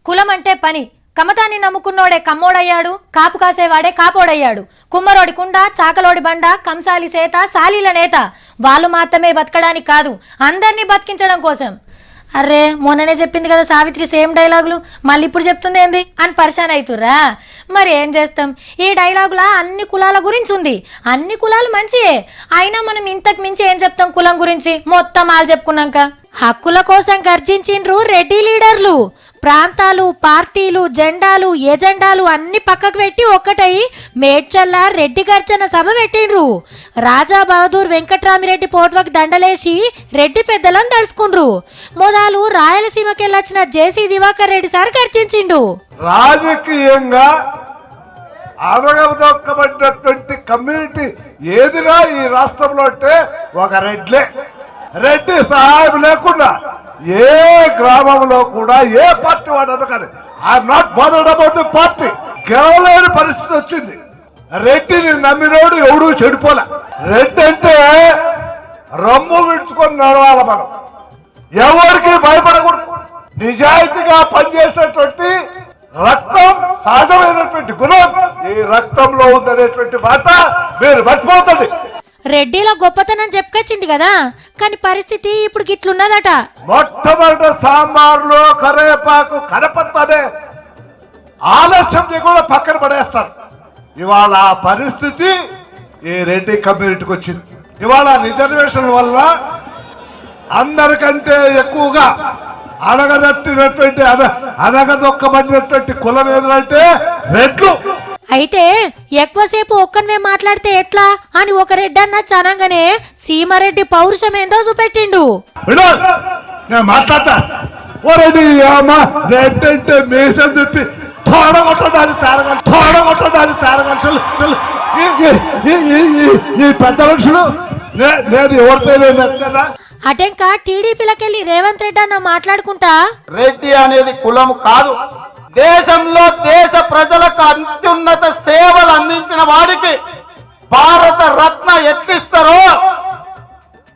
కులం అంటే పని. కమతాన్ని నమ్ముకున్నోడే కమ్మోడయ్యాడు, కాపు కాసేవాడే కాపోడయ్యాడు. కుమ్మరోడి కుండ, చాకలోడి బండ, కంసాలి సేత, సాలీల నేత. వాళ్ళు మాత్రమే బతకడానికి కాదు, అందరినీ బతికించడం కోసం. అర్రే మొన్ననే చెప్పింది కదా సావిత్రి సేమ్ డైలాగులు, మళ్ళీ ఇప్పుడు చెప్తుంది ఏంది అని పరిశాన్ అవుతుర్రా. మరి ఏం చేస్తాం, ఈ డైలాగులా అన్ని కులాల గురించి ఉంది. అన్ని కులాలు మంచియే, అయినా మనం ఇంతకు మించి ఏం చెప్తాం కులం గురించి మొత్తం వాళ్ళు చెప్పుకున్నాక. హక్కుల కోసం గర్జించిండ్రు రెడ్డి లీడర్లు. ప్రాంతాలు, పార్టీలు, జెండాలు, ఎజెండాలు అన్ని పక్కకు పెట్టి ఒక్కటై మేడ్చల్ల రెడ్డి గర్జన సభ పెట్టిండ్రు. రాజా బహదూర్ వెంకట్రామిరెడ్డి పోట్వకు దండలేసి రెడ్డి పెద్దలను తలుచుకుండ్రు. మొదలు రాయలసీమకెళ్ళొచ్చిన జేసీ దివాకర్ రెడ్డి సార్ గర్జించిండు. రాజకీయంగా అడగదొక్కబడినటువంటి కమ్యూనిటీ ఏదిరా ఈ రాష్ట్రంలో అంటే ఒక రెడ్డి సహాయం లేకుండా ఏ గ్రామంలో కూడా ఏ పార్టీ వాడదు. కానీ I'm not bothered about the party. గెలవలేని పరిస్థితి వచ్చింది. రెడ్డిని నమ్మినోడు ఎవడూ చెడిపోలే. రెడ్డి అంటే రమ్ము విడుచుకొని నడవాలి. మనం ఎవరికి భయపడకూడదు. నిజాయితీగా పనిచేసేటువంటి రక్తం, సహజమైనటువంటి గుణం ఈ రక్తంలో ఉందనేటువంటి మాట మీరు మర్చిపోతుంది. రెడ్డిలో గొప్పతనం చెప్పుకొచ్చింది కదా, కానీ పరిస్థితి ఇప్పుడు గిట్లున్నదట. మొట్టమొదటి సాంబార్లో కరేపాకు కనపడతానే ఆలస్యం కూడా పక్కన పడేస్తారు. ఇవాళ ఆ పరిస్థితి ఈ రెడ్డి కమ్యూనిటీకి వచ్చింది. ఇవాళ రిజర్వేషన్ వల్ల అందరికంటే ఎక్కువగా అడగదొక్కబడినటువంటి కులం ఏదంటే రెడ్లు. అయితే ఎక్కువసేపు ఒక్కనే మాట్లాడితే ఎట్లా అని ఒక రెడ్డి అన్న చనంగానే సీమారెడ్డి పౌరుషం ఏందో చూపెట్టిండు. నేను మాట్లాడతా. ఓ రెడ్డి రెడ్డి అంటే మేసం చెప్పి తోడగొట్టడానికి తేరగంటలు ఈ పెద్ద మనుషులు నేను ఎవరితో అటెంకా టీడీపీలకెళ్ళి రేవంత్ రెడ్డి అన్న మాట్లాడుకుంటా, రెడ్డి అనేది కులం కాదు, దేశంలో దేశ ప్రజలకు అత్యున్నత సేవలు అందించిన వాడికి భారత రత్న ఎట్లిస్తారో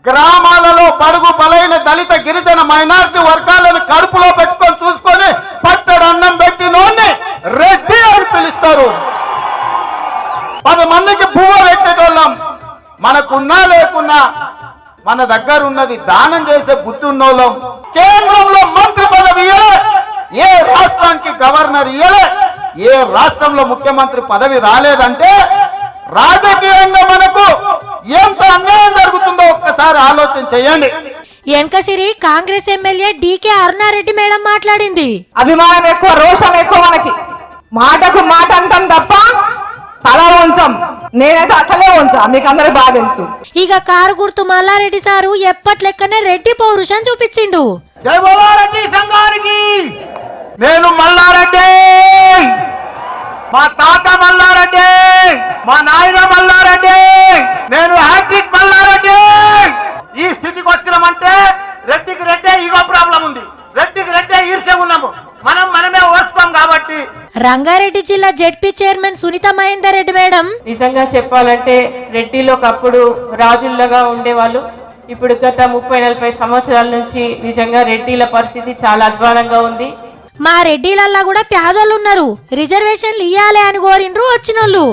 గ్రామాలలో బడుగు బలైన దళిత గిరిజన మైనారిటీ వర్గాలను కడుపులో పెట్టుకొని చూసుకొని పట్టడు అన్నం పెట్టినోడిని రెడ్డి అని పిలుస్తారు. 10 మందికి పువ్వు పెట్టేటోళ్ళం. మనకున్నా లేకున్నా మన దగ్గర ఉన్నది దానం చేసే బుద్ధి ఉన్నోళ్ళం. కేంద్రంలో మంత్రి పదవి ఇయ్యలే, ఏ రాష్ట్రానికి గవర్నర్ ఇయ్యలే, ఏ రాష్ట్రంలో ముఖ్యమంత్రి పదవి రాలేదంటే రాజకీయంగా మనకు ఎంత అన్యాయం జరుగుతుందో ఒక్కసారి ఆలోచన చేయండి. ఎన్కసిరి కాంగ్రెస్ ఎమ్మెల్యే డీకే అరుణారెడ్డి మేడం మాట్లాడింది. అభిమానం ఎక్కువ, రోషం ఎక్కువ. మనకి మాటకు మాట అంటాం తప్ప తల వంచం. నేనైతే అసలే వంచా, మీకు అందరికి బాగా తెలుసు. ఇక కారు గుర్తు మల్లారెడ్డి సారు ఎప్పట్లెక్కనే రెడ్డి పౌరుషం చూపించిండు. జై బోలో రెడ్డి సంఘానికి. నేను మల్లారెడ్డి, మా తాత మల్లారెడ్డి, మా నాయన మల్లారెడ్డి, నేను హ్యాట్రిక్ మల్లారెడ్డి. ఈ స్థితికి వచ్చినామంటే రెడ్డికి రెడ్డే ఈగో ప్రాబ్లం ఉంది, రెడ్డికి రెడ్డే ఈర్ష్య ఉన్నాము. మనమే ఓర్చుకోం కాబట్టి. రంగారెడ్డి జిల్లా ZP chairman Sunitha Mahender Reddy madam, నిజంగా చెప్పాలంటే రెడ్డిలో ఒకప్పుడు రాజుల్లాగా ఉండేవాళ్ళు. ఇప్పుడు గత 30-40 సంవత్సరాల నుంచి నిజంగా రెడ్డిల పరిస్థితి చాలా అధ్వానంగా ఉంది. మా రెడ్డిలల్లా కూడా పేదోళ్ళు ఉన్నారు, రిజర్వేషన్లు ఇయ్యాలి అని కోరిండ్రు వచ్చినోళ్ళు.